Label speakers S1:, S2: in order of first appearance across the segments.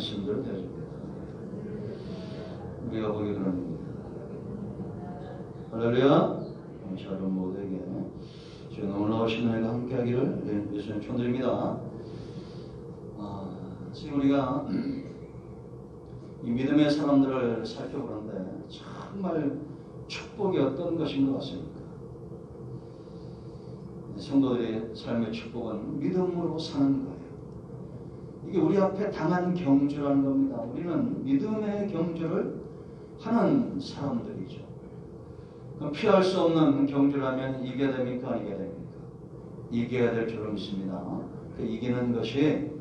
S1: 말씀대로 되어줍니다. 우리가 보기 그런 겁니다. 할렐루야. 여러분 모두에게 주의 놀라우신 은혜가 함께하기를 예수님 축원드립니다. 지금 우리가 이 믿음의 사람들을 살펴보는데 정말 축복이 어떤 것인 것 같습니까? 성도들의 삶의 축복은 믿음으로 사는 거예요. 이게 우리 앞에 당한 경주라는 겁니다. 우리는 믿음의 경주를 하는 사람들이죠. 그럼 피할 수 없는 경주라면 이겨야 됩니까? 아니게 됩니까? 이겨야 될 줄로 믿습니다. 그 이기는 것이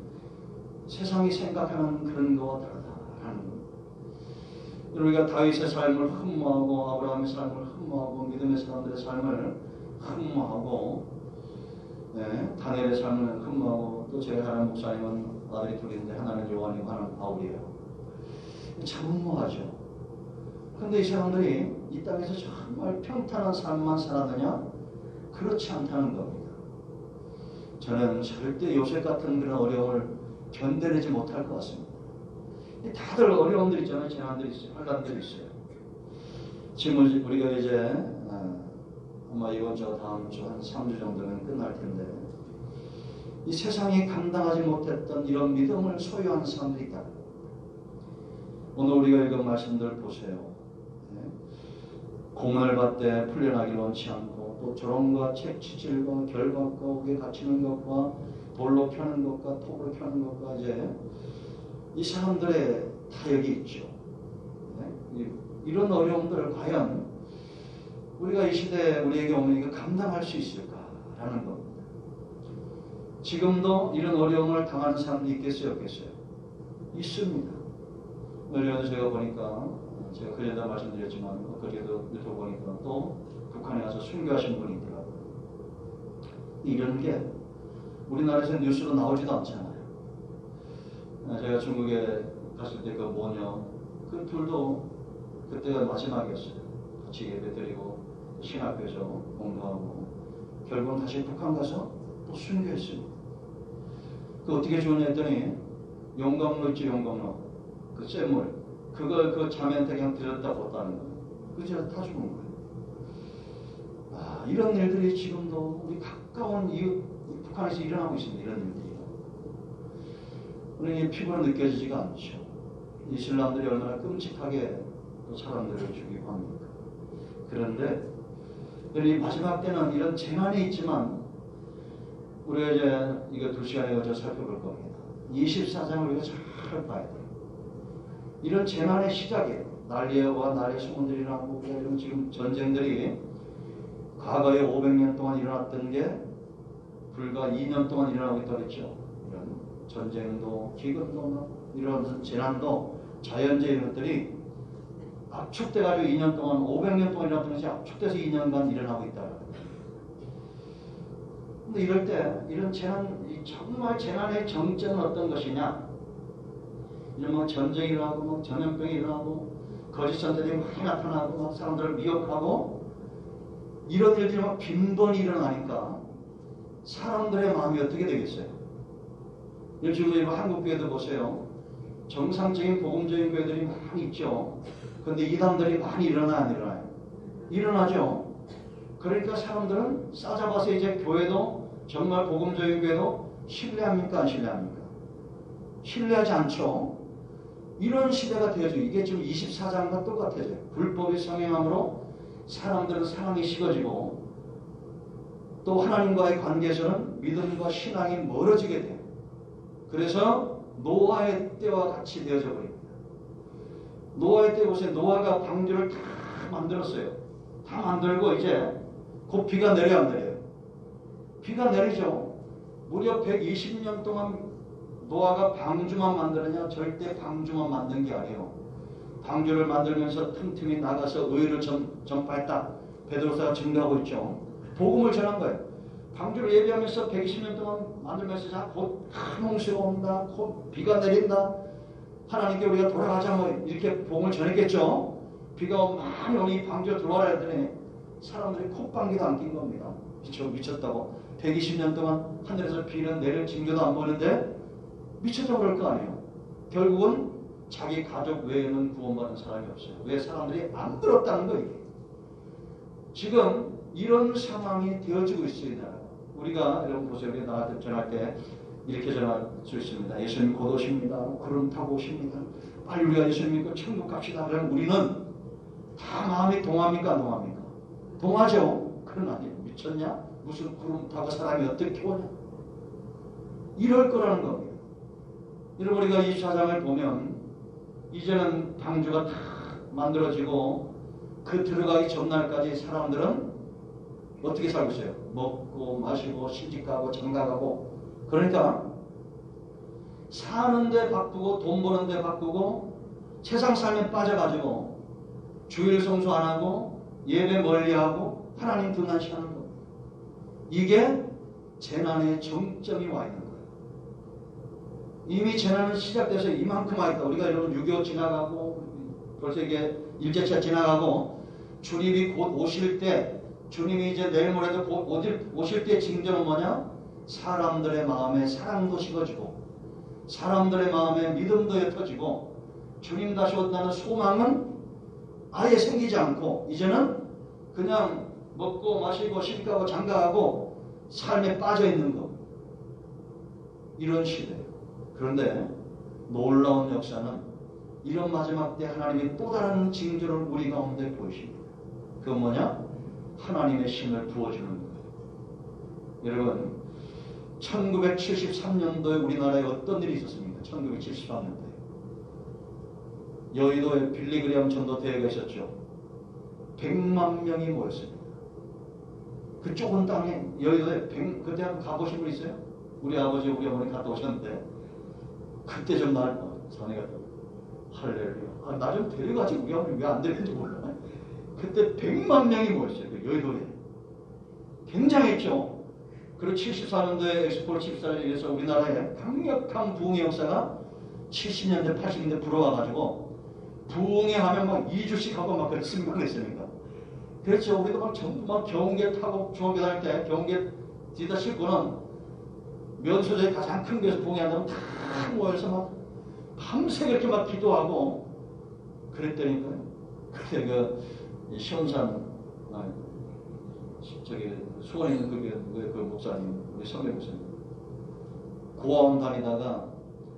S1: 세상이 생각하는 그런 것과 다르다라는 겁니다. 우리가 다윗의 삶을 흠모하고 아브라함의 삶을 흠모하고 믿음의 사람들의 삶을 흠모하고 다니엘의 삶을 흠모하고 또 제가 다른 목사님은 아들이 둘인데 하나는 요한이고 하나는 바울이에요. 참 흠모하죠. 그런데 이 사람들이 이 땅에서 정말 평탄한 삶만 살았느냐? 그렇지 않다는 겁니다. 저는 절대 요셉 같은 그런 어려움을 견뎌내지 못할 것 같습니다. 다들 어려움들 있잖아요. 재난들이 있어요. 환란들이 있어요. 지금 우리가 이제 아마 이번 주 다음 주 한 3주 정도면 끝날 텐데 이 세상이 감당하지 못했던 이런 믿음을 소유하는 사람들이 있다. 오늘 우리가 읽은 말씀들 보세요. 공을 받되 풀려나기 원치 않고 또 조롱과 채찍질과 결박과 옥에 갇히는 것과 돌로 펴는 것과 톱으로 펴는 것과 이제 이 사람들의 타격이 있죠. 이런 어려움들을 과연 우리가 이 시대에 우리에게 오면 이거 감당할 수 있을까라는 겁니다. 지금도 이런 어려움을 당하는 사람들이 있겠어요? 없겠어요? 있습니다. 얼마 제가 보니까 제가 그전에도 말씀드렸지만 그래도 유튜브 보니까 또 북한에 가서 순교하신 분이 있더라고요. 이런 게 우리나라에서 뉴스로 나오지도 않잖아요. 제가 중국에 갔을 때 그 모녀 그 둘도 그때가 마지막이었어요. 같이 예배드리고 신학교에서 공부하고 결국은 다시 북한 가서 또 순교했습니다. 그 어떻게 죽었냐 했더니 용광로 있죠. 용광로 그 쇠물 그걸 그 자매한테 그냥 들었다 뒀다는 거예요. 그저 다 죽은 거예요. 이런 일들이 지금도 우리 가까운 이웃 북한에서 일어나고 있습니다. 이런 일들이. 우리는 피부로 느껴지지가 않죠. 이슬람들이 얼마나 끔찍하게 또 사람들을 죽이고 합니까? 그런데 이 마지막 때는 이런 재난이 있지만 우리가 이제 이거 2시간에 걸쳐 살펴볼 겁니다. 24장을 우리가 잘 봐야 돼요. 이런 재난의 시작이에요. 난리와 난리의 소문들이 일어나고 이런 지금 전쟁들이 과거에 500년 동안 일어났던 게 불과 2년 동안 일어나고 있다고 했죠. 이런 전쟁도 기근도 이런 재난도 자연재해 이런 것들이 압축돼가지고 2년 동안 500년 동안 일어났던 것이 압축돼서 2년간 일어나고 있다. 근데 이럴 때 이런 재난, 정말 재난의 정점은 어떤 것이냐? 이런 막 전쟁이 일어나고 막 전염병이 일어나고 거짓 선자들이 많이 나타나고 막 사람들을 미혹하고 이런 일들이 막 빈번히 일어나니까 사람들의 마음이 어떻게 되겠어요? 지금 한국 교회도 보세요. 정상적인 복음적인 교회들이 많이 있죠. 그런데 이단들이 많이 일어나요, 안 일어나요? 일어나죠. 그러니까 사람들은 싸잡아서 이제 교회도 정말 복음적인 교회도 신뢰합니까? 안 신뢰합니까? 신뢰하지 않죠. 이런 시대가 되어져. 이게 지금 24장과 똑같아져요. 불법이 성행함으로 사람들은 사랑이 식어지고 또 하나님과의 관계에서는 믿음과 신앙이 멀어지게 돼요. 그래서 노아의 때와 같이 되어져 버립니다. 노아의 때 보세요. 노아가 방주를 다 만들었어요. 다 만들고 이제 곧 비가 내려 안 내려요? 비가 내리죠. 무려 120년 동안 노아가 방주만 만들었냐? 절대 방주만 만든 게 아니에요. 방주를 만들면서 틈틈이 나가서 의를 전파했다. 베드로사가 증거하고 있죠. 복음을 전한 거예요. 방주를 예비하면서 120년 동안 만들면서 자, 곧 큰 홍수가 온다. 곧 비가 내린다. 하나님께 우리가 돌아가자. 뭐 이렇게 복음을 전했겠죠. 비가 많이 오니 이 방주에 들어와라 했더니 사람들이 콧방귀도 안 낀 겁니다. 미쳤다고. 120년 동안 하늘에서 비는 내릴 징조도 안 보는데 미쳤다고 그럴 거 아니에요. 결국은 자기 가족 외에는 구원받은 사람이 없어요. 왜? 사람들이 안 들었다는 거예요. 지금 이런 상황이 되어지고 있습니다. 우리가 여러분 보세요. 우리 나한테 전할 때 이렇게 전할 수 있습니다. 예수님 곧 오십니다. 구름 타고 오십니다. 빨리 우리가 예수님 믿고 천국 갑시다. 그러면 우리는 다 마음이 동합니까? 안 동합니까? 동하죠. 그건 아니에요. 미쳤냐? 무슨 구름 타고 사람이 어떻게 오냐? 이럴 거라는 겁니다. 여러분 우리가 이 24장을 보면 이제는 방주가 다 만들어지고 그 들어가기 전날까지 사람들은 어떻게 살고 있어요? 먹고 마시고 시집가고 장가가고. 그러니까 사는데 바쁘고 돈 버는데 바쁘고 세상 삶에 빠져가지고 주일 성수 안 하고 예배 멀리하고 하나님 등한시하는 겁니다. 이게 재난의 정점이 와 있는 거예요. 이미 재난은 시작돼서 이만큼 와 있다. 우리가 여러분 6.25 지나가고 벌써 이게 일제차 지나가고 주님이 곧 오실 때, 주님이 이제 내일 모레도 곧 오실 때 징조는 뭐냐? 사람들의 마음에 사랑도 식어지고 사람들의 마음에 믿음도 옅어지고 주님 다시 온다는 소망은 아예 생기지 않고 이제는 그냥 먹고 마시고 시집가고 장가가고 삶에 빠져있는 것. 이런 시대예요. 그런데 놀라운 역사는 이런 마지막 때 하나님이 또 다른 징조를 우리 가운데 보이십니다. 그건 뭐냐? 하나님의 신을 부어주는 거예요. 여러분 1973년도에 우리나라에 어떤 일이 있었습니까? 1973년도에 여의도에 빌리그리암 전도대회가 있었죠. 100만 명이 모였습니다. 그 좁은 땅에 여의도에 그때 한번 가보신 분 있어요? 우리 아버지 우리 어머니 갔다 오셨는데 그때 좀 날 자네가 할렐루야. 나 좀 데려가지. 우리 어머니 왜 안 데리는지 몰라. 그때 100만 명이 모였어요. 그 여의도에. 굉장했죠. 그리고 74년도에 엑스포를 74년에 의해서 우리나라에 강력한 부흥의 역사가 70년대 80년대 불어와가지고 부흥회 하면 막 2주씩 하고 막 그랬습니까? 그랬습니까? 그렇죠. 우리도 막 전부 막 경운기 타고 중학교 다닐 때 경운기 뒤다 싣고는 면소재의 가장 큰 데서 부흥회 한다면 다 모여서 막 밤새 그렇게 막 기도하고 그랬다니까요. 그때 그 시원산 저기 수원에 있는 그 목사님, 우리 선배 목사님 고아원 다니다가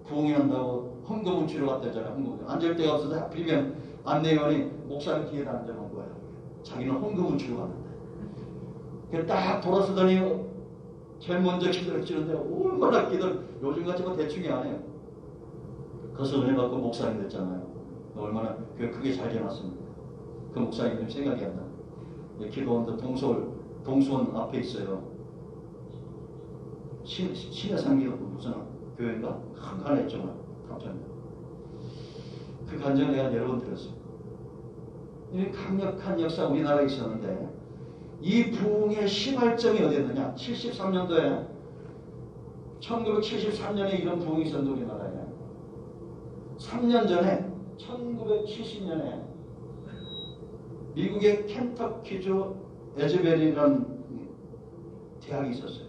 S1: 부흥회 한다고 헌금을 주러 갔다잖아요. 헌금 앉을 데가 없어서 하필이면 안내원이 목사님 뒤에 앉아놓은 거예요. 자기는 헌금을 주러 갔는데 딱 돌아서더니 제일 먼저 기도를 치는데 얼마나 기도를 요즘같이 뭐 대충이 안 해요. 그래서 은혜 받고 목사님 됐잖아요. 얼마나 크게 잘 지났습니다. 그 목사님 좀 생각이 안 나. 기도원도 동수원 앞에 있어요. 신의 상기도 무슨 교회인가? 하나 있잖아. 그 간증을 내가 여러 번 들었습니다. 이 강력한 역사 우리나라에 있었는데 이 부흥의 시발점이 어디였느냐? 73년도에 1973년에 이런 부흥이 있었는데 우리나라에 3년 전에 1970년에 미국의 켄터키주 에즈베리라는 대학이 있었어요.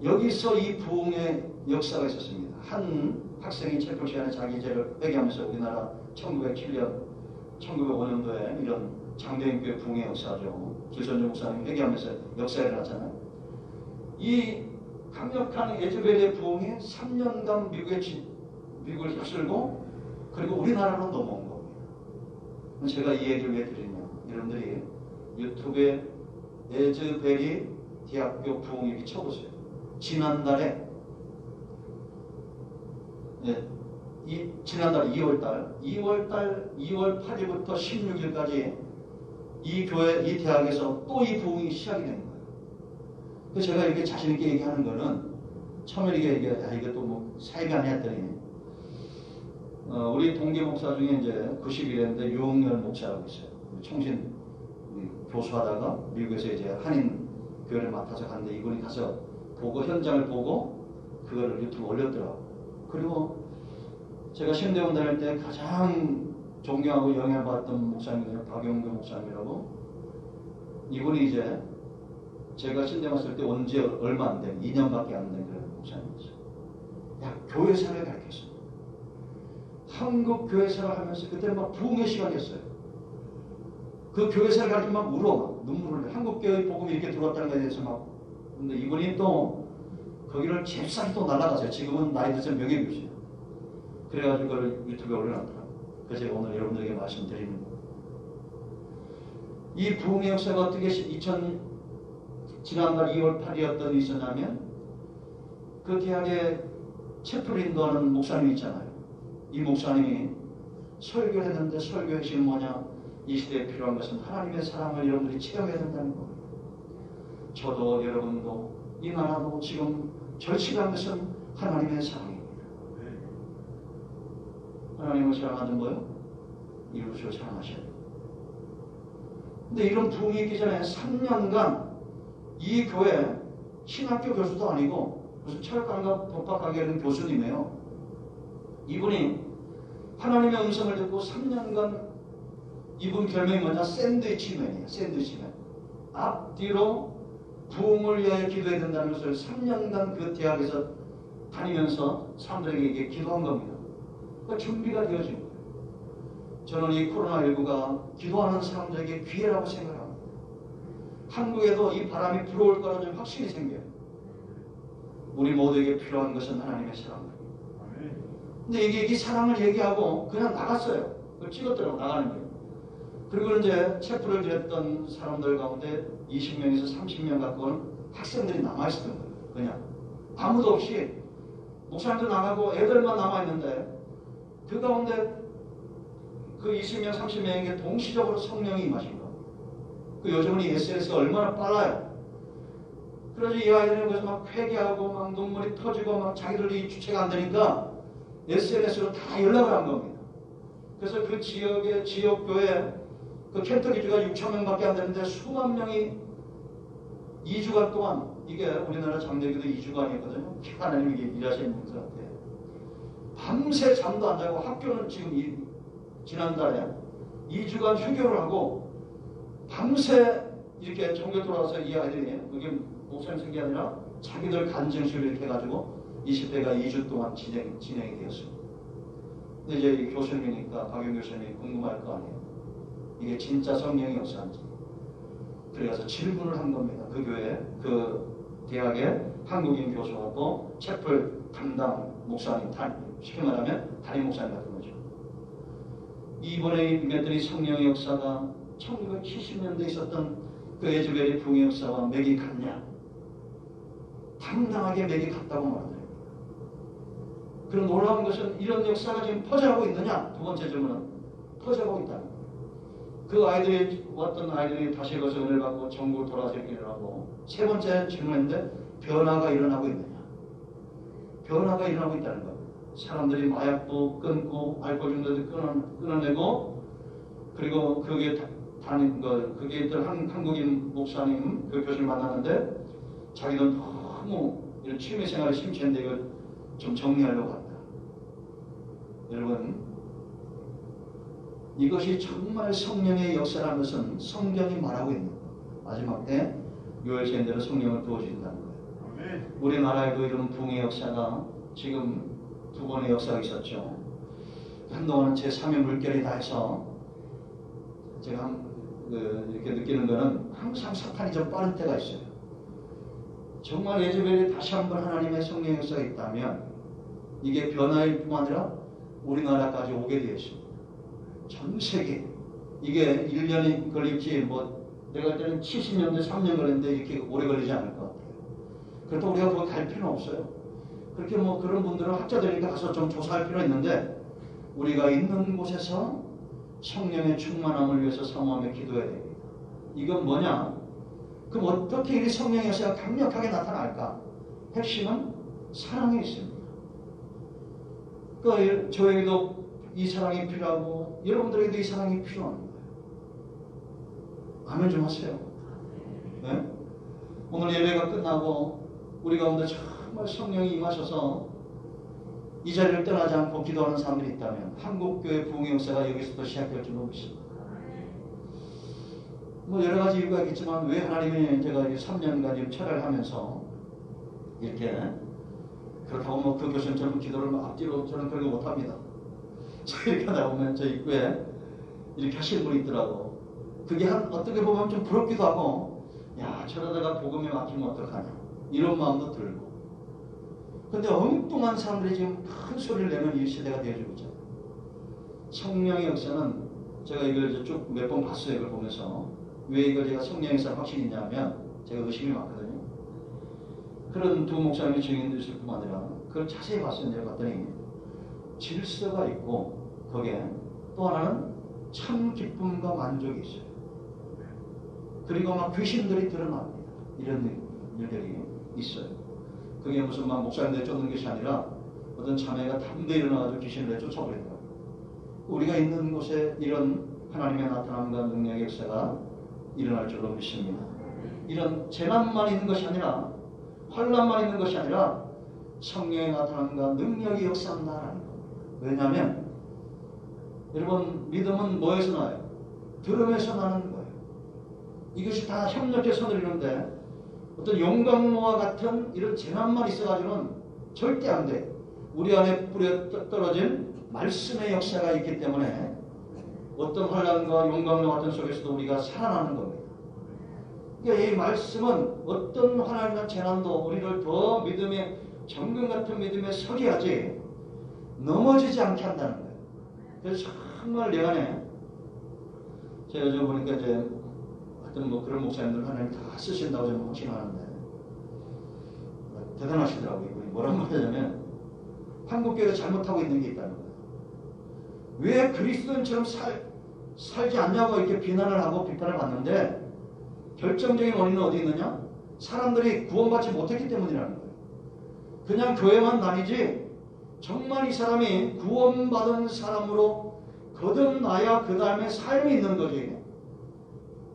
S1: 여기서 이 부흥의 역사가 있었습니다. 한 학생이 체포 시간에 자기 죄를 회개하면서 우리나라 1907년, 1905년도에 이런 장대인교회 부흥의 역사죠. 길선주 목사님 회개하면서 역사에 일어났잖아요. 이 강력한 에즈베리의 부흥이 3년간 미국을 휩쓸고 그리고 우리나라로 넘어온 겁니다. 제가 이 얘기를 왜 드리냐. 여러분들이 유튜브에 에즈베리 대학교 부흥일기 쳐보세요. 지난달에 지난달 2월 8일부터 16일까지 이 교회, 이 대학에서 또 이 부흥이 시작이 된 거예요. 그래서 제가 이렇게 자신있게 얘기하는 거는 처음에 이게 또 뭐 사이가 안 했더니 우리 동기 목사 중에 이제 90일인데 유흥열 목사라고 있어요. 총신 교수하다가 미국에서 이제 한인 교회를 맡아서 갔는데 이분이 가서 보고 현장을 보고 그거를 유튜브에 올렸더라고요. 그리고 제가 신대원 다닐 때 가장 존경하고 영향받았던 목사님이에요. 박영규 목사님이라고. 이분이 이제 제가 신대 왔을 때 온 지 얼마 안 된, 2년밖에 안 된 그런 목사님이었어요. 교회 생활을 가르쳤어요. 한국 교회생활 하면서 그때 막 부흥의 시간이었어요. 그 교회생활 가지고 막 울어, 막 눈물을 내. 한국 교회 복음이 이렇게 들어왔다는 것에 대해서 막. 근데 이분이 또 거기를 잽싸게 또 날아가세요. 지금은 나이 드신 명예교수예요. 그래가지고 그걸 유튜브에 올려놨더라고요. 그래서 제가 오늘 여러분들에게 말씀드리는 거예요. 이 부흥의 역사가 어떻게 지난달 2월 8일이었던 일이 있었냐면 그 대학에 채플을 인도하는 목사님이 있잖아요. 이 목사님이 설교를 했는데 설교의 핵심은 뭐냐? 이 시대에 필요한 것은 하나님의 사랑을 여러분들이 체험해야 된다는 거예요. 저도 여러분도 이 나라도 지금 절실한 것은 하나님의 사랑입니다. 하나님을 사랑하는 거요? 이웃을 사랑하셔야 돼요. 근데 이런 부흥이 있기 전에 3년간 이 교회 신학교 교수도 아니고 무슨 철학관과 법학관계 있는 교수님이에요. 이분이 하나님의 음성을 듣고 3년간 이분 별명이 뭐냐? 샌드위치맨이에요. 샌드위치맨. 앞뒤로 부흥을 위하여 기도해야 된다는 것을 3년간 그 대학에서 다니면서 사람들에게 기도한 겁니다. 그러니까 준비가 되어진 거예요. 저는 이 코로나19가 기도하는 사람들에게 기회라고 생각합니다. 한국에도 이 바람이 불어올 거라는 좀 확신이 생겨요. 우리 모두에게 필요한 것은 하나님의 사랑입니다. 근데 이게 이 사랑을 얘기하고 그냥 나갔어요. 그걸 찍었더라고, 나가는 게. 그리고 이제 체프를 드렸던 사람들 가운데 20명에서 30명 가까운 학생들이 남아있었던 거예요. 그냥 아무도 없이 목사님도 나가고 애들만 남아있는데 그 가운데 그 20명, 30명에게 동시적으로 성령이 임하신 거예요. 그 요즘은 이 SNS가 얼마나 빨라요. 그래서 이 아이들은 그래서 막 회개하고 막 눈물이 터지고 막 자기들이 주체가 안 되니까 SNS로 다 연락을 한 겁니다. 그래서 그 지역교회 그 켄터키주가 6,000명밖에 안 되는데 수만 명이 2주간 동안, 이게 우리나라 장례기도 2주간이거든요. 하나님이 일하시는 것 같아요. 밤새 잠도 안 자고 학교는 지금 지난달에 2주간 휴교를 하고 밤새 이렇게 정교 돌아와서 이 아이들이, 그게 목사님 생기 아니라 자기들 간증식을 이렇게 해가지고 20대가 2주 동안 진행이 되었습니다. 근데 이제 교수님이니까 박영 교수님이 궁금할 거 아니에요. 이게 진짜 성령의 역사인지. 그래서 질문을 한 겁니다. 그 교회, 그 대학의 한국인 교수하고 채플 담당 목사님, 쉽게 말하면 담임 목사님 같은 거죠. 이번에 임했던 성령의 역사가 1970년대에 있었던 그 에즈베리 부흥의 역사와 맥이 같냐? 당당하게 맥이 같다고 말합니다. 그런 놀라운 것은 이런 역사가 지금 퍼져가고 있느냐? 두 번째 질문은 퍼져가고 있다는 거예요. 그 아이들이 왔던 아이들이 다시 거기서 은혜를 받고 전국을 돌아서 이렇게 일어나고, 세 번째 질문인데 변화가 일어나고 있느냐? 변화가 일어나고 있다는 거예요. 사람들이 마약도 끊고 알코올 중독도 끊어내고, 그리고 그게 있던 한국인 목사님 그 교수를 만났는데 자기는 너무 이런 취미 생활에 심취했는데 이걸 좀 정리하려고 한다. 여러분, 이것이 정말 성령의 역사라는 것은 성경이 말하고 있는 거예요. 마지막 때 요엘서인대로 성령을 부어주신다는 거예요. 우리나라에도 이런 부흥의 역사가 지금 두 번의 역사가 있었죠. 한동안은 제3의 물결이다 해서 제가 이렇게 느끼는 것은 항상 사탄이 좀 빠른 때가 있어요. 정말 예즈벨이 다시 한번 하나님의 성령의 역사가 있다면 이게 변화일 뿐만 아니라 우리나라까지 오게 되어 있습니다. 전 세계. 이게 1년이 걸릴지 내가 할 때는 70년대 3년 걸렸는데 이렇게 오래 걸리지 않을 것 같아요. 그렇다고 우리가 거기 갈 필요는 없어요. 그렇게 그런 분들은 학자들이니까 가서 좀 조사할 필요는 있는데 우리가 있는 곳에서 성령의 충만함을 위해서 사모하며 기도해야 됩니다. 이건 뭐냐? 그럼 어떻게 이 성령의 역사가 강력하게 나타날까? 핵심은 사랑에 있습니다. 그러니까 저에게도 이 사랑이 필요하고 여러분들에게도 이 사랑이 필요한 거예요. 아멘 좀 하세요. 네? 오늘 예배가 끝나고 우리 가운데 정말 성령이 임하셔서 이 자리를 떠나지 않고 기도하는 사람들이 있다면 한국교회 부흥의 역사가 여기서부터 시작될 줄로 믿습니다. 여러 가지 이유가 있겠지만 왜 하나님이 제가 3년간 지금 철회를 하면서 이렇게 그렇다고 그 교수님처럼 기도를 앞뒤로 저는 별로 못합니다. 이렇게 하다 보면 저 입구에 이렇게 하시는 분이 있더라고. 그게 어떻게 보면 좀 부럽기도 하고, 야, 저러다가 복음에 막히면 어떡하냐, 이런 마음도 들고. 근데 엉뚱한 사람들이 지금 큰 소리를 내는 이 시대가 되어지고 있잖아요. 성령의 역사는 제가 이걸 쭉 몇 번 봤어요. 이걸 보면서 왜 이걸 제가 성령의 역사를 확실히 있냐면, 제가 의심이 많거든요. 그런 두 목사님의 증인도 있을 뿐만 아니라 그걸 자세히 봤어요. 내가 봤더니 질서가 있고, 거기에 또 하나는 참 기쁨과 만족이 있어요. 그리고 막 귀신들이 드러납니다. 이런 일들이 있어요. 그게 무슨 막 목사님들 쫓는 것이 아니라 어떤 자매가 담대히 일어나가지고 귀신을 쫓아버리더라고요. 우리가 있는 곳에 이런 하나님의 나타남과 능력의 역사가 일어날 줄로 믿습니다. 이런 재난만 있는 것이 아니라, 환난만 있는 것이 아니라 성령의 나타남과 능력이 역사한다라는 겁니다. 왜냐하면 여러분, 믿음은 뭐에서 나요? 들음에서 나는 거예요. 이것이 다 협력해서 누리는데, 어떤 용광로와 같은 이런 재난만 있어가지고는 절대 안 돼. 우리 안에 뿌려 떨어진 말씀의 역사가 있기 때문에 어떤 환난과 용광로 같은 속에서도 우리가 살아나는 겁니다. 그러니까 이 말씀은 어떤 환난이나 재난도 우리를 더 믿음의 정금 같은 믿음에 서게 하지 넘어지지 않게 한다는 거예요. 그래서 정말 내 안에, 제가 요즘 보니까 이제 하여튼 뭐 그런 목사님들 하나님 다 쓰신다고 저는 확신하는데 대단하시더라고요. 이분이 뭐라고 하냐면, 한국교회가 잘못하고 있는 게 있다는 거예요. 왜 그리스도인처럼 살지 않냐고 이렇게 비난을 하고 비판을 받는데, 결정적인 원인은 어디 있느냐? 사람들이 구원받지 못했기 때문이라는 거예요. 그냥 교회만 다니지 정말 이 사람이 구원받은 사람으로 거듭나야 그 다음에 삶이 있는 거지.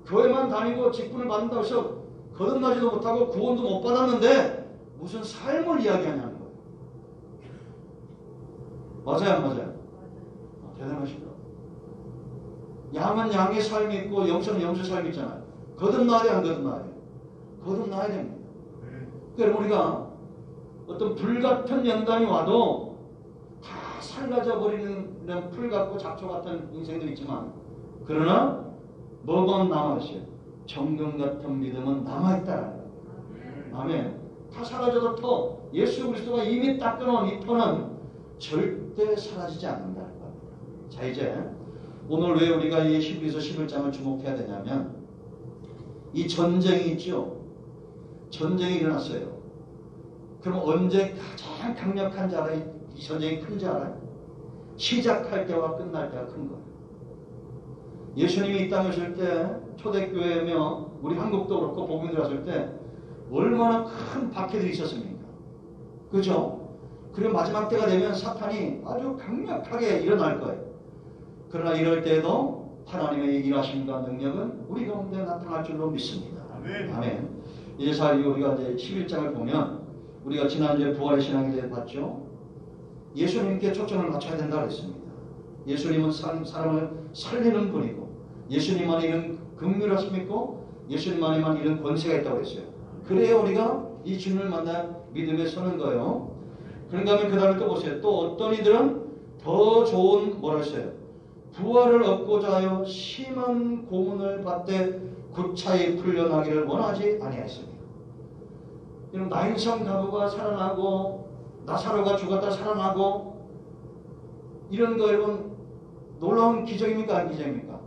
S1: 교회만 다니고 직분을 받는다고 해서 거듭나지도 못하고 구원도 못 받았는데 무슨 삶을 이야기하냐는 거예요. 맞아요, 안 맞아요? 대단하시더라고요. 양은 양의 삶이 있고 영수는 영수의 삶이 있잖아요. 거듭나야 돼, 안 거듭나야 돼? 거듭나야 됩니다. 그러니까 우리가 어떤 불같은 연단이 와도 다 살라져 버리는 이런 풀 같고 잡초 같은 인생도 있지만, 그러나 뭐가 남아있어요? 정금 같은 믿음은 남아있다라는 거예요. 아멘. 다 사라져도 터, 예수 그리스도가 이미 닦아놓은 이 터는 절대 사라지지 않는다는 겁니다. 자, 이제 오늘 왜 우리가 이 히브리서 11장을 주목해야 되냐면, 이 전쟁이 있죠. 전쟁이 일어났어요. 그럼 언제 가장 강력한지 알아요? 이 전쟁이 큰지 알아요? 시작할 때와 끝날 때가 큰 거예요. 예수님이 이 땅에 오실 때, 초대교회며 우리 한국도 그렇고 복음이 들어왔을 때 얼마나 큰 박해들이 있었습니까? 그죠? 그리고 마지막 때가 되면 사탄이 아주 강력하게 일어날 거예요. 그러나 이럴 때에도 하나님의 일하심과 능력은 우리 가운데 나타날 줄로 믿습니다. 아멘. 아멘. 이제 우리가 이제 11장을 보면, 우리가 지난주에 부활의 신앙에 대해 봤죠. 예수님께 초점을 맞춰야 된다 그랬습니다. 예수님은 사람을 살리는 분이고, 예수님 안에 이런 긍휼하심이 있고, 예수님 안에만 이런 권세가 있다고 했어요. 그래야 우리가 이 주님을 만나 믿음에 서는 거예요. 그런가 하면 그 다음에 또 보세요. 또 어떤 이들은 더 좋은, 뭐라 했어요? 부활을 얻고자 하여 심한 고문을 받되 구차히 풀려나기를 원하지 아니하였습니다. 이런 나인성 가부가 살아나고 나사로가 죽었다 살아나고, 이런 거 여러분 놀라운 기적입니까, 안 기적입니까?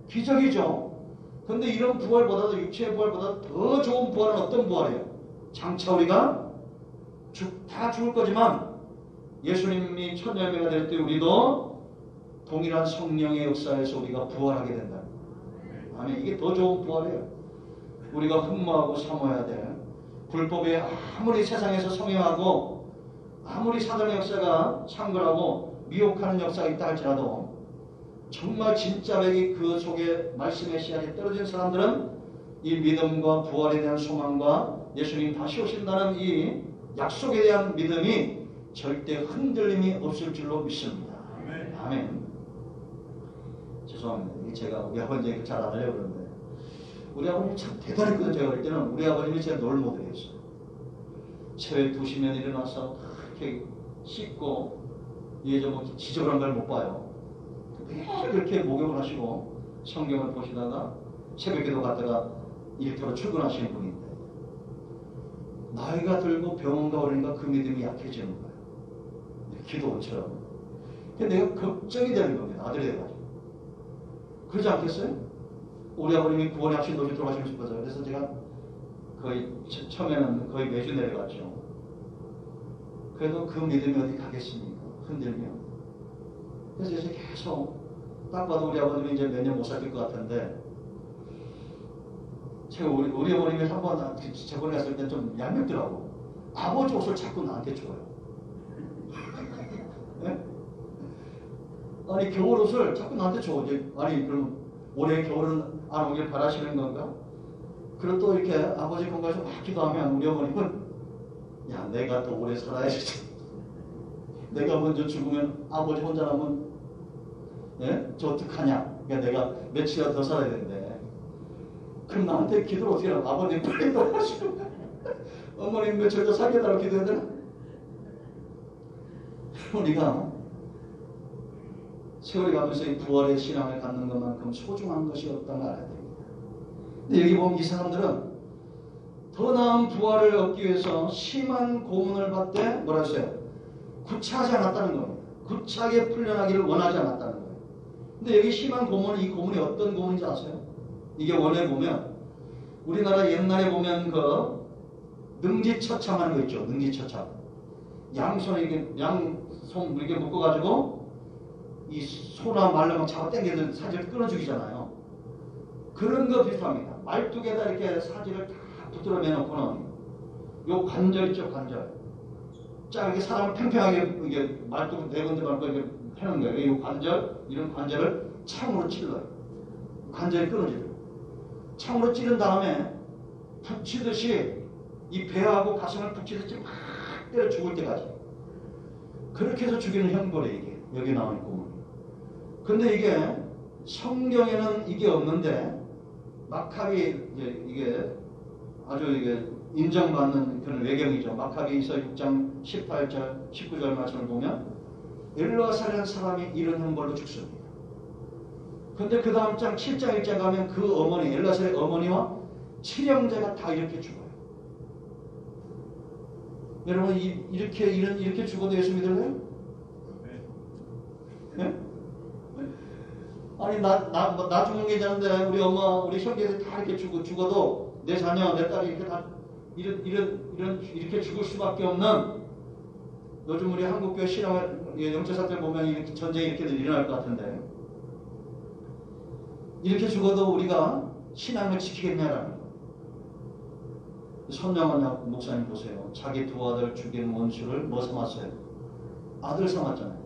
S1: 기적이죠. 근데 이런 부활보다도, 육체의 부활보다 더 좋은 부활은 어떤 부활이에요? 장차 우리가 다 죽을 거지만 예수님이 첫 열매가 될 때 우리도 동일한 성령의 역사에서 우리가 부활하게 된다. 아니, 이게 더 좋은 부활이에요. 우리가 흠모하고 사모해야 돼. 불법에 아무리 세상에서 성행하고 아무리 사단의 역사가 창궐하고 미혹하는 역사가 있다 할지라도, 정말 진짜백이 그 속에 말씀의 씨앗이 떨어진 사람들은 이 믿음과 부활에 대한 소망과 예수님 다시 오신다는 이 약속에 대한 믿음이 절대 흔들림이 없을 줄로 믿습니다. 아멘. 죄송합니다. 제가 우리 아버지 잘 안 하려고 그러는데, 우리 아버님 참 대단했거든요. 제가 볼 때는 우리 아버님이 제 롤 모델이었어요. 새벽 2시면 일어나서 이렇게 씻고 이게 좀 지저분한 걸 못 봐요. 그렇게 목욕을 하시고 성경을 보시다가 새벽기도 갔다가 일터로 출근하시는 분인데 나이가 들고 병원가 오르니까 그 믿음이 약해지는 거예요. 기도처럼. 내가 걱정이 되는 겁니다. 아들이 돼가지고. 그러지 않겠어요? 우리 아버님이 구원의 학신 도시 들어가시고 싶어서 그래서 제가 거의 처음에는 거의 매주 내려갔죠. 그래도 그 믿음이 어디 가겠습니까? 흔들면. 그래서 이제 계속 딱 봐도 우리 아버님이 이제 몇 년 못 살릴 것 같은데 제가 우리 어머님이 한번 저번에 갔을 때 좀 얄밉더라고. 아버지 옷을 자꾸 나한테 줘요. 네? 아니 겨울 옷을 자꾸 나한테 줘. 아니 그럼 올해 겨울은 안 오길 바라시는 건가? 그리고 또 이렇게 아버지 건강에서 막 기도하면 우리 어머님은 야 내가 또 오래 살아야지. 내가 먼저 죽으면 아버지 혼자 남으면 예? 저 어떡하냐? 그러니까 내가 며칠이라도 더 살아야 되는데 그럼 나한테 기도를 어떻게 하라고? 아버님 빨리 돌아가시고 어머님 며칠 더 살게달라고 기도해야 되나? 우리가 세월이 가면서 이 부활의 신앙을 갖는 것만큼 소중한 것이 없다는 걸 알아야 됩니다. 근데 여기 보면 이 사람들은 더 나은 부활을 얻기 위해서 심한 고문을 받되 뭐라 했어요? 구차하지 않았다는 겁니다. 구차하게 풀려나기를 원하지 않았다는 거예요. 근데 여기 심한 고문은 이 고문이 어떤 고문인지 아세요? 이게 원래 보면 우리나라 옛날에 보면 그 능지처참하는 거 있죠. 능지처참. 양손에 이렇게 양손 이렇게 묶어가지고 이 소나 말로 막 잡아 당기는 사지를 끊어 죽이잖아요. 그런 거 비슷합니다. 말뚝에다 이렇게 사지를 다 붙들어 매놓고는 요 관절 있죠. 관절. 자 이렇게 사람을 팽팽하게 이게 말뚝 네 군데 말고 이렇게 해놓은 거예요. 이 관절 이런 관절을 창으로 찔러요. 관절이 끊어지죠. 창으로 찌른 다음에 붙이듯이 이 배하고 가슴을 붙이듯이 막 때려 죽을 때까지 그렇게 해서 죽이는 형벌이에요. 이게 여기 나와 있고. 근데 이게 성경에는 이게 없는데 마카비 이게 아주 이게 인정받는 그런 외경이죠. 마카비서 6장 18절 19절 말씀을 보면 엘르아살이라는 사람이 이런 형벌로 죽습니다. 근데 그 다음 장 7장 1장 가면 그 어머니 엘르아살의 어머니와 칠형제가 다 이렇게 죽어요. 여러분 이렇게 죽어도 예수 믿을래요? 네? 아니 나 죽는 게 있는데 우리 엄마 우리 형제들 다 이렇게 죽어도 내 자녀 내 딸이 이렇게 다 이렇게 죽을 수밖에 없는 요즘 우리 한국교회 신앙을 영적사태 보면 이렇게 전쟁이 이렇게 일어날 것 같은데 이렇게 죽어도 우리가 신앙을 지키겠냐라는 거. 손양원 목사님 보세요. 자기 두 아들 죽인 원수를 뭐 삼았어요? 아들 삼았잖아요.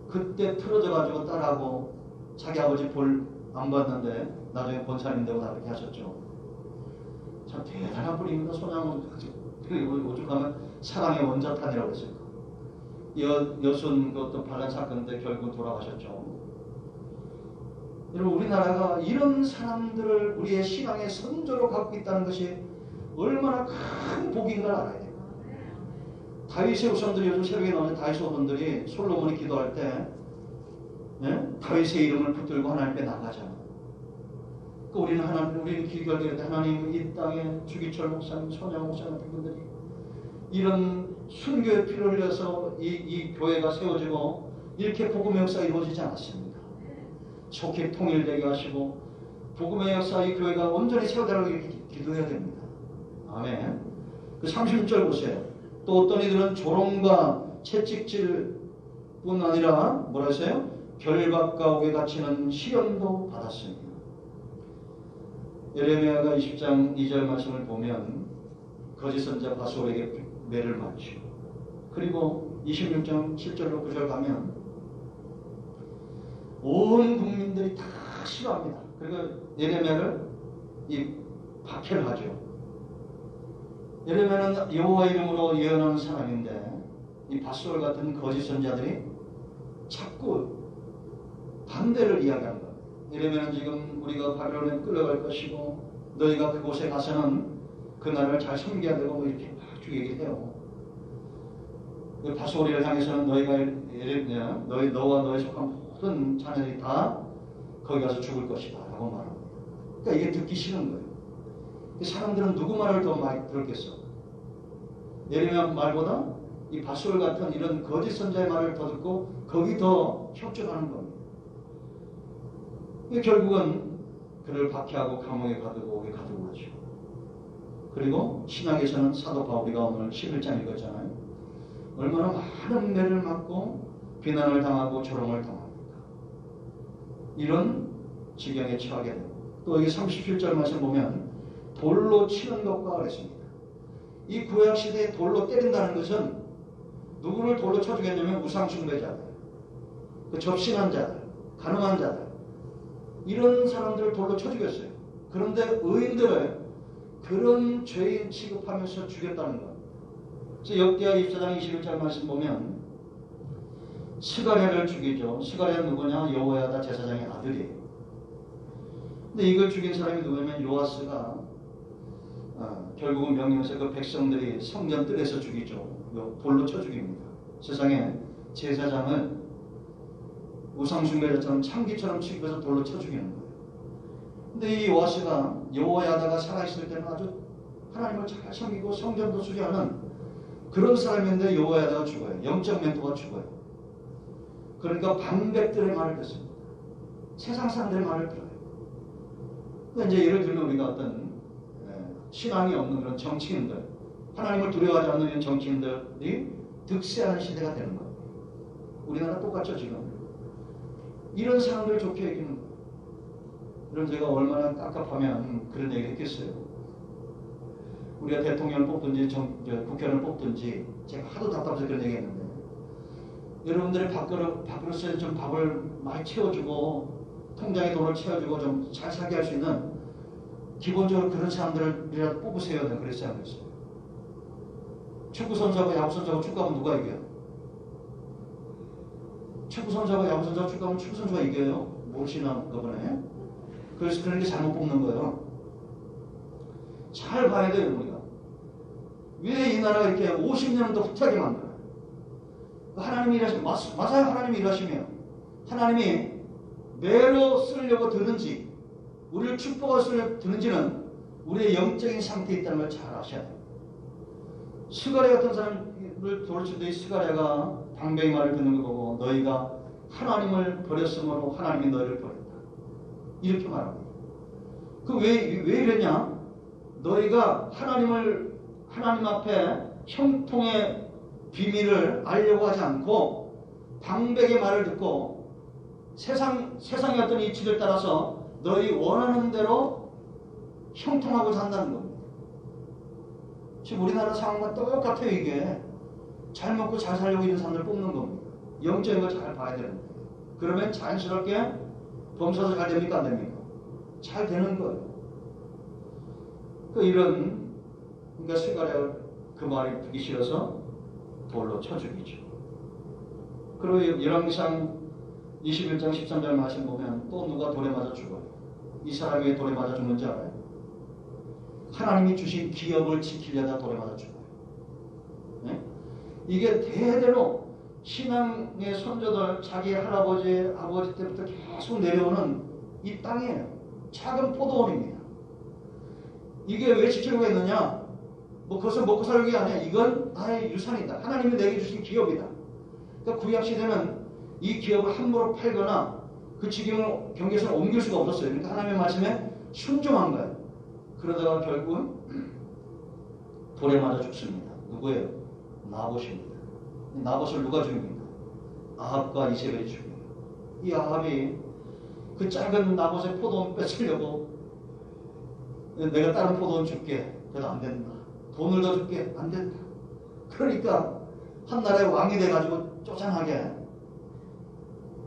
S1: 그때 틀어져가지고 딸하고 자기 아버지 볼 안 받는데 나중에 권사님 되고 다 그렇게 하셨죠. 참 대단한 분입니다. 손양원. 그리고 오죽 하면 사랑의 원자탄이라고 했어요. 여순 그것도 반란 사건인데 결국 돌아가셨죠. 여러분 우리나라가 이런 사람들을 우리의 신앙의 선조로 갖고 있다는 것이 얼마나 큰 복인가를 알아야 돼요. 다윗의 후손들이 요즘 새벽에 나오는 다윗의 후손들이 솔로몬이 기도할 때 다윗의 이름을 붙들고 하나님께 나가잖아요. 우리는 기도할 때 하나님 이 땅에 주기철 목사님, 손양 목사님 같은 분들이 이런 순교의 피를 흘려서 이 교회가 세워지고 이렇게 복음의 역사가 이루어지지 않았습니다. 속히 통일되게 하시고 복음의 역사 이 교회가 온전히 세워달라고 이렇게 기도해야 됩니다. 아멘. 그 36절 보세요. 또 어떤 이들은 조롱과 채찍질 뿐 아니라 뭐라 했어요? 결박과 옥에 갇히는 시련도 받았습니다. 예레미야가 20장 2절 말씀을 보면 거짓 선자 바솔에게 매를 맞추고 그리고 26장 7절로 9절 가면 온 국민들이 다 싫어합니다. 그리고 예레미야를 박해를 하죠. 예레미야는 여호와 이름으로 예언하는 사람인데 이 바솔 같은 거짓 선자들이 자꾸 반대를 이야기하는 거예요. 예레미야는 지금 우리가 바벨론에 끌려갈 것이고 너희가 그곳에 가서는 그 나라를 잘 섬겨야 되고 뭐 이렇게 쭉 얘기해요. 그 바솔이를 향해서는 너희가 너와 너의 속한 모든 자녀들이 다 거기 가서 죽을 것이다 라고 말합니다. 그러니까 이게 듣기 싫은 거예요. 사람들은 누구 말을 더 많이 들었겠어? 예레미야 말보다 이 바솔 같은 이런 거짓 선자의 말을 더 듣고 거기 더 협조하는 겁니다. 결국은 그를 박해하고 감옥에 가두고 오게 가두고 하죠. 그리고 신약에서는 사도 바울이가 오늘 11장 읽었잖아요. 얼마나 많은 매를 맞고 비난을 당하고 조롱을 당합니까? 이런 지경에 처하게 되고 또 여기 37절 말씀 보면 돌로 치는 것과 그랬습니다. 이 구약 시대에 돌로 때린다는 것은 누구를 돌로 쳐주겠냐면 우상숭배자들, 그 접신한 자들, 가늠한 자들 이런 사람들을 돌로 쳐주겠어요. 그런데 의인들을 그런 죄인 취급하면서 죽였다는 것. 그래서 역대하 24장 21절 말씀 보면 스가랴를 죽이죠. 스가랴는 누구냐? 여호야다 제사장의 아들이에요. 근데 이걸 죽인 사람이 누구냐면 요아스가 결국은 명령해서 그 백성들이 성전 뜰에서 죽이죠. 돌로 쳐 죽입니다. 세상에 제사장을 우상숭배자처럼 창기처럼 취급해서 돌로 쳐 죽이는 거예요. 근데 이 요아스가 여호야다가 살아있을 때는 아주 하나님을 잘 섬기고 성전도 수리하는 그런 사람인데 여호야다가 죽어요. 영적 멘토가 죽어요. 그러니까 방백들의 말을 듣습니다. 세상 사람들의 말을 들어요. 그러니까 이제 예를 들면 우리가 어떤 신앙이 없는 그런 정치인들, 하나님을 두려워하지 않는 이런 정치인들이 득세하는 시대가 되는 거예요. 우리나라 똑같죠 지금. 이런 사람들을 좋게 여기는 거예요. 그럼 제가 얼마나 깝깝하면 그런 얘기를 했겠어요. 우리가 대통령을 뽑든지 국회의원을 뽑든지 제가 하도 답답해서 그런 얘기 했는데 여러분들의 밥그릇에 좀 밥을 많이 채워주고 통장에 돈을 채워주고 좀 잘 살게 할 수 있는 기본적으로 그런 사람들이라도 뽑으세요. 내가 그랬어요. 안 그랬어요? 축구선수하고 야구선수하고 축구하면 누가 이겨요? 축구선수하고 야구선수하고 축구하면 축구선수가 이겨요. 모르시나 그번에? 그래서 그런 게 잘못 뽑는 거예요. 잘 봐야 돼요. 우리가. 왜 이 나라가 이렇게 50년을 더 후퇴하게 만들어요? 하나님이 일하시면 맞아요. 하나님이 일하시면 하나님이 매로 쓰려고 드는지 우리를 축복하시려고 드는지는 우리의 영적인 상태에 있다는 걸 잘 아셔야 돼요. 스가랴 같은 사람을 도르치더니 스가랴가 방백의 말을 듣는 거 보고 너희가 하나님을 버렸으므로 하나님이 너희를 버렸다. 이렇게 말합니다. 왜 이랬냐? 너희가 하나님 앞에 형통의 비밀을 알려고 하지 않고 방백의 말을 듣고 세상의 어떤 이치를 따라서 너희 원하는 대로 형통하고자 한다는 겁니다. 지금 우리나라 상황과 똑같아요. 이게 잘 먹고 잘 살려고 있는 사람들 뽑는 겁니다. 영적인 걸 잘 봐야 되는 거예요. 그러면 자연스럽게 범사도 잘 됩니까? 안 됩니까? 잘 되는 거예요. 그러니까 스가랴 그 말이 듣기 싫어서 돌로 쳐 죽이죠. 그리고 열왕기상 21장 13절 말씀 보면 또 누가 돌에 맞아 죽어요. 이 사람이 왜 돌에 맞아 죽는지 알아요? 하나님이 주신 기업을 지키려다 돌에 맞아 죽어요. 네? 이게 대대로 신앙의 선조들 자기 할아버지 아버지 때부터 계속 내려오는 이 땅이에요. 작은 포도원입니다. 이게 왜 지키려고 했느냐? 그것을 먹고 살기 게 아니야. 이건 나의 유산이다. 하나님이 내게 주신 기업이다. 그러니까 구약시대는 이 기업을 함부로 팔거나 그 지경을 경계선을 옮길 수가 없었어요. 그러니까 하나님의 말씀에 순종한 거예요. 그러다가 결국은 돌에 맞아 죽습니다. 누구예요? 나봇입니다. 나봇을 누가 죽입니까? 아합과 이세벨이 죽여요. 이 아합이 그 작은 나봇의 포도원 뺏으려고 내가 다른 포도원 줄게. 그래도 안 된다. 돈을 더 줄게. 안 된다. 그러니까 한 나라의 왕이 돼가지고 쪼잔하게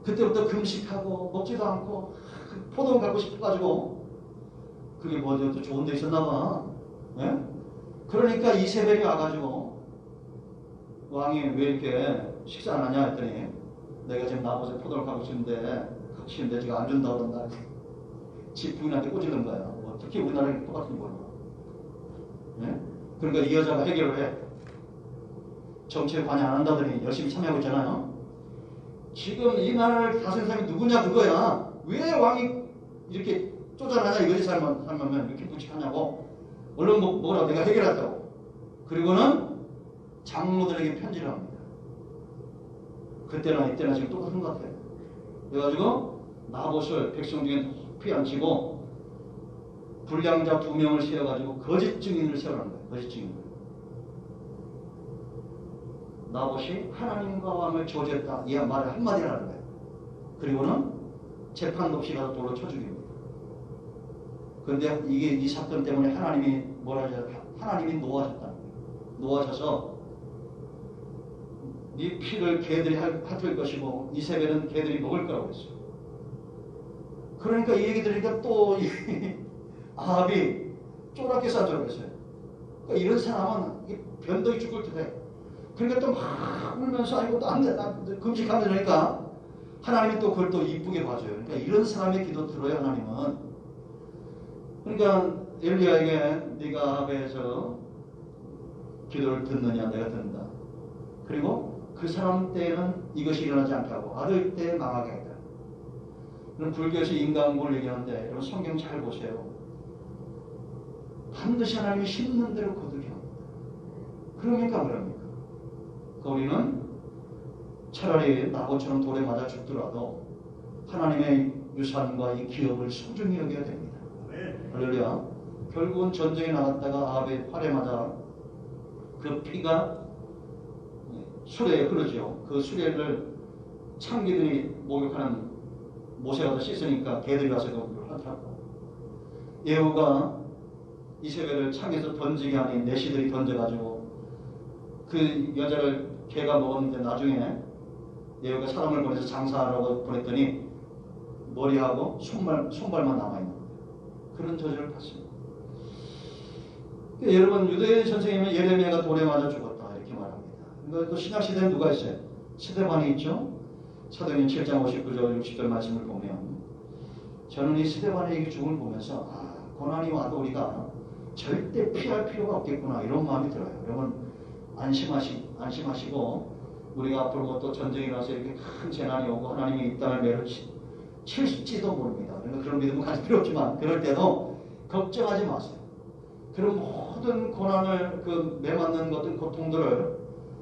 S1: 그때부터 금식하고 먹지도 않고 포도원 갖고 싶어가지고 그게 뭐죠? 또 좋은 데 있었나봐. 예? 그러니까 이세벨이 와가지고 왕이 왜 이렇게 식사 안 하냐 했더니 내가 지금 나봇에 포도를 갖고 싶은데 지금 안 준다고 그런다. 집 부인한테 꼬지는 거야. 특히 우리나라에 똑같은 걸로. 예? 그러니까 이 여자가 해결을 해. 정치에 관여 안 한다더니 열심히 참여하고 있잖아요. 지금 이 나라를 다스리는 사람이 누구냐 그거야. 왜 왕이 이렇게 쪼잔하냐 이거지. 살면 이렇게 묵직하냐고. 얼른 뭐라고 내가 해결했다고. 그리고는 장로들에게 편지를 합니다. 그때나 이때나 지금 똑같은 것 같아요. 그래가지고 나봇을 백성 중에 피안치고 불량자 2명을 세워가지고 거짓 증인을 세우라는 거예요. 거짓 증인. 나봇이 하나님과 왕을 저주했다. 이 말을 한마디 하는 거예요. 그리고는 재판도 없이 가서 돌로 쳐 죽입니다. 그런데 이게 이 사건 때문에 하나님이 뭐라 하죠? 하나님이 노하셨다는 거예요. 노하셔서 네 피를 개들이 핥을 것이고 이세벨은 개들이 먹을 거라고 했어요. 그러니까 이 얘기 들으니까 또 아합이 쪼랗게 싸주라고 했어요. 그러니까 이런 사람은 변덕이 죽을 듯해. 그러니까 또 막 울면서 아이고 안 돼, 나 금식하면 되니까 하나님이 또 그걸 또 이쁘게 봐줘요. 그러니까 이런 사람의 기도 들어요 하나님은. 그러니까 엘리야에게 네가 아합에서 기도를 듣느냐 내가 듣는다. 그리고 그 사람 때에는 이것이 일어나지 않게 하고 아들 때에 망하게 하겠다. 그럼 불교에서 인간공을 얘기하는데 여러분 성경 잘 보세요. 반드시 하나님이 심는 대로 거두게 합니다. 그러니까 그럽니까? 그러니까 우리는 차라리 나봇처럼 돌에 맞아 죽더라도 하나님의 유산과 이 기업을 소중히 여겨야 됩니다. 할렐루야. 결국은 전쟁에 나갔다가 아합의 활에 맞아 그 피가 수레에 흐르죠. 그 수레를 창기들이 목욕하는 못에 가서 씻으니까 개들이 와서 그걸 핥았고, 예후가 이세벨을 창에서 던지게 하니 내시들이 던져가지고 그 여자를 개가 먹었는데 나중에 예후가 사람을 보내서 장사하라고 보냈더니 머리하고 손발만 남아있는 거예요. 그런 저주를 받습니다. 여러분 유대인 선생님은 예레미야가 돌에 맞아 죽었다 이렇게 말합니다. 그러니까 또 신약시대는 누가 있어요? 스데반이 있죠. 사도행전 7장 59절 60절 말씀을 보면 저는 이 스데반의 이 죽음을 보면서 고난이 와도 우리가 절대 피할 필요가 없겠구나 이런 마음이 들어요. 여러분 안심하시고 우리가 앞으로 뭐 또 전쟁이 나서 이렇게 큰 재난이 오고 하나님이 이 땅을 칠지도 모릅니다. 그러니까 그런 믿음은 가질 필요 없지만 그럴 때도 걱정하지 마세요. 그런 모든 고난을 매맞는 어떤 고통들을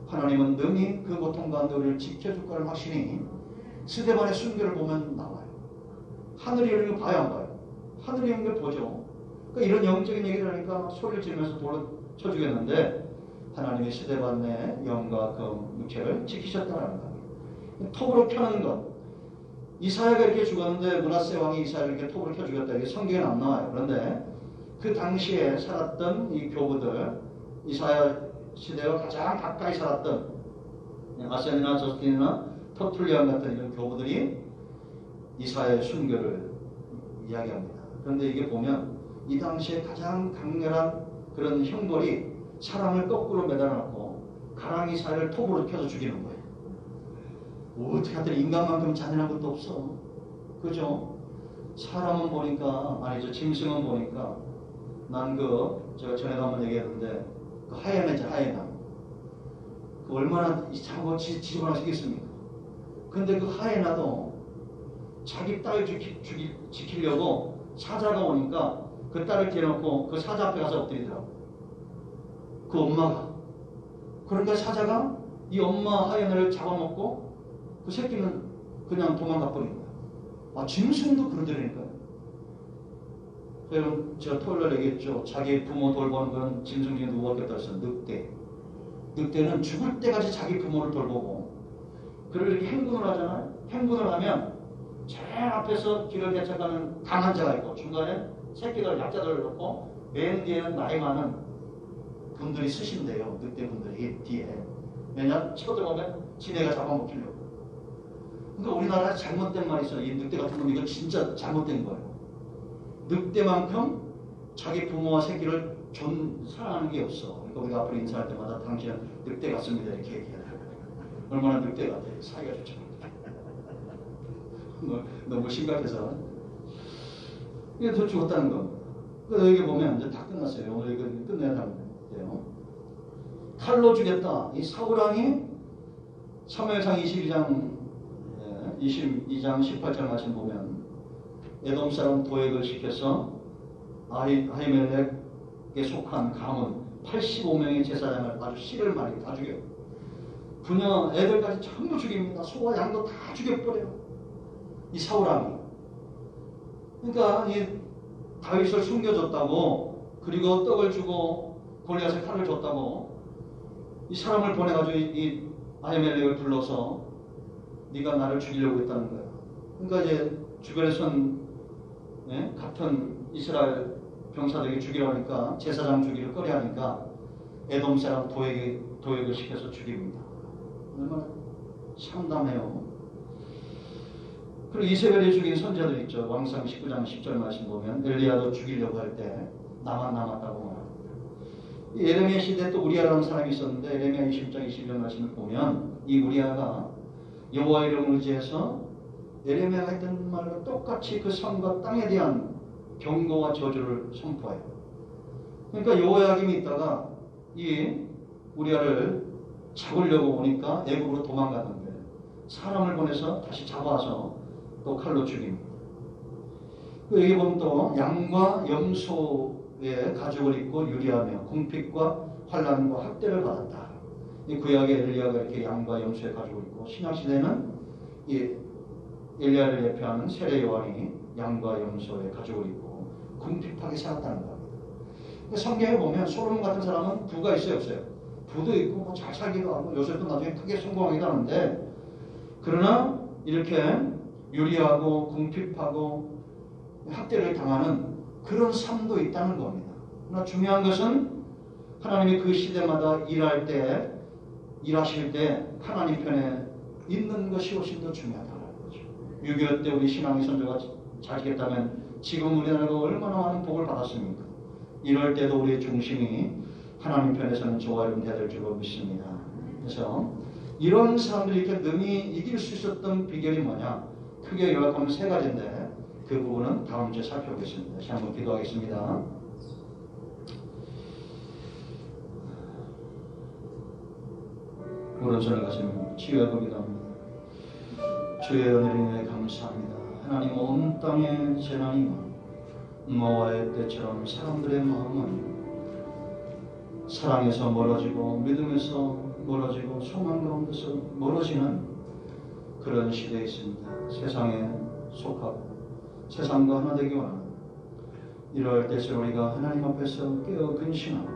S1: 하나님은 능히 그 고통 가운데 우리를 지켜줄 거라는 확신이 스데반의 순교를 보면 나와요. 하늘이 열린 걸 봐야 안 봐요? 하늘이 열린 걸 보죠. 그러니까 이런 영적인 얘기를 하니까 소리를 지르면서 돌을 쳐주겠는데 하나님의 스데반의 영과 그 육체를 지키셨다는 겁니다. 톱으로 펴는 것. 이사야가 이렇게 죽었는데 므낫세 왕이 이사야를 이렇게 톱으로 펴 죽였다. 이게 성경에 안 나와요. 그런데 그 당시에 살았던 이 교부들, 이사야 시대와 가장 가까이 살았던 아센이나 저스틴이나 터툴리안 같은 이런 교부들이 이사야의 순교를 이야기합니다. 그런데 이게 보면 이 당시에 가장 강렬한 그런 형벌이 사람을 거꾸로 매달아놓고 가랑이 사이를 톱으로 펴서 죽이는 거예요. 어떻게 하더니 인간만큼 잔인한 것도 없어. 그죠? 사람은 보니까 아니죠. 짐승은 보니까 난 제가 전에도 한번 얘기했는데 그 하이에나죠. 하이에나. 그 얼마나 지저분하게 생겼습니까? 근데 그 하이에나도 자기 딸 지키려고 사자가 오니까 그 딸을 데려놓고 그 사자 앞에 가서 엎드리더라고. 그 엄마가. 그러니까 사자가 이 엄마 하이에나를 잡아먹고 그 새끼는 그냥 도망가 버린 거야. 짐승도 그러더라니까요. 여러분 제가 토요일날 얘기했죠. 자기 부모 돌보는 건 짐승 중에 누구밖에 없다 했어요. 늑대. 늑대는 죽을 때까지 자기 부모를 돌보고 그를 이렇게 행군을 하잖아요. 행군을 하면 제일 앞에서 길을 개척하는 강한 자가 있고 중간에 새끼들 약자들을 놓고 맨 뒤에는 나이 많은 분들이 쓰신대요. 늑대분들이 뒤에. 왜냐? 쳐들어오면 지네가 잡아먹히려고. 그러니까 우리나라에 잘못된 말이 있어요. 이 늑대 같은 건 이거 진짜 잘못된 거예요. 늑대만큼 자기 부모와 새끼를 사랑하는 게 없어. 그러니까 우리가 앞으로 인사할 때마다 당신은 늑대 같습니다 이렇게 얘기해요. 얼마나 늑대 같아요. 사이가 좋죠. 너무 심각해서 이게 더 죽었다는 거. 그래서 여기 보면 이제 다 끝났어요. 오늘 이거 끝내야 하는데요. 칼로 죽였다. 이 사울왕이 사무엘상 22장 22장 18절 말씀 보면 에돔 사람 도액을 시켜서 아히멜렉에 속한 가문 85명의 제사장을 아주 씨를 말이 다 죽여요. 부녀 애들까지 전부 죽입니다. 소와 양도 다 죽여버려요. 이 사울왕이. 그러니까 이 다윗을 숨겨줬다고, 그리고 떡을 주고 골리앗에 칼을 줬다고 이 사람을 보내가지고 이 아히멜렉을 불러서 네가 나를 죽이려고 했다는 거야. 그러니까 이제 주변에선 같은 이스라엘 병사들에게 죽이려고 하니까, 제사장 죽이를 꺼려하니까 에돔 사람 도액을 시켜서 죽입니다. 얼마나 참담해요. 그리고 이세벨이 죽인 선자들 있죠. 왕상 19장 10절 말씀 보면 엘리야도 죽이려고 할 때 나만 남았다고 말합니다. 이 에레미야 시대에 또 우리아라는 사람이 있었는데, 에레미야 20장 21절 말씀을 보면 이 우리아가 여호와 이름을 의지해서 에레미야가 했던 말과 똑같이 그 성과 땅에 대한 경고와 저주를 선포해요. 그러니까 여호야김이 있다가 이 우리아를 잡으려고 오니까 애굽으로 도망가던데 사람을 보내서 다시 잡아서 또 칼로 죽입니다. 여기 보면 또 양과 염소의 가죽을 입고 유리하며 궁핍과 환난과 학대를 받았다. 이 구약의 엘리야가 이렇게 양과 염소의 가죽을 입고, 신약 시대는 이 엘리야를 대표하는 세례 요한이 양과 염소의 가죽을 입고 궁핍하게 살았다는 겁니다. 성경에 보면 솔로몬 같은 사람은 부가 있어요, 없어요? 부도 있고 뭐 잘 살기도 하고 요셉도 나중에 크게 성공하기도 하는데, 그러나 이렇게 유리하고 궁핍하고 학대를 당하는 그런 삶도 있다는 겁니다. 그러나 중요한 것은 하나님이 그 시대마다 일하실 때 하나님 편에 있는 것이 훨씬 더 중요하다는 거죠. 6.25 때 우리 신앙의 선조가 잘 지켰다면 지금 우리나라가 얼마나 많은 복을 받았습니까? 이럴 때도 우리의 중심이 하나님 편에서는 좋아요 될 줄로 믿습니다. 그래서 이런 사람들이 이렇게 능히 이길 수 있었던 비결이 뭐냐? 크게 요약하면 세 가지인데 그 부분은 다음 주에 살펴보겠습니다. 다시 한번 기도하겠습니다. 오른손을 가슴 치유해 보기도 합니다. 주의 은혜에 감사합니다. 하나님, 온 땅에 재난이 노아의 때처럼 사람들의 마음은 사랑에서 멀어지고 믿음에서 멀어지고 소망 가운데서 멀어지는 그런 시대에 있습니다. 세상에 속하고 세상과 하나 되기 원하는, 이럴 때서 우리가 하나님 앞에서 깨어 근신하고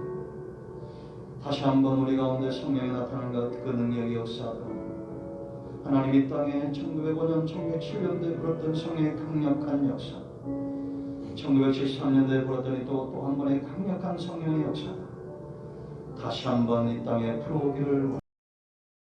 S1: 다시 한번 우리 가운데 성령이 나타나는 것, 그 능력이 역사하도록 하나님 이 땅에 1905년, 1907년도에 불었던 성령의 강력한 역사, 1973년도에 불었더니 또 한 번의 강력한 성령의 역사가 다시 한번 이 땅에 불어오기를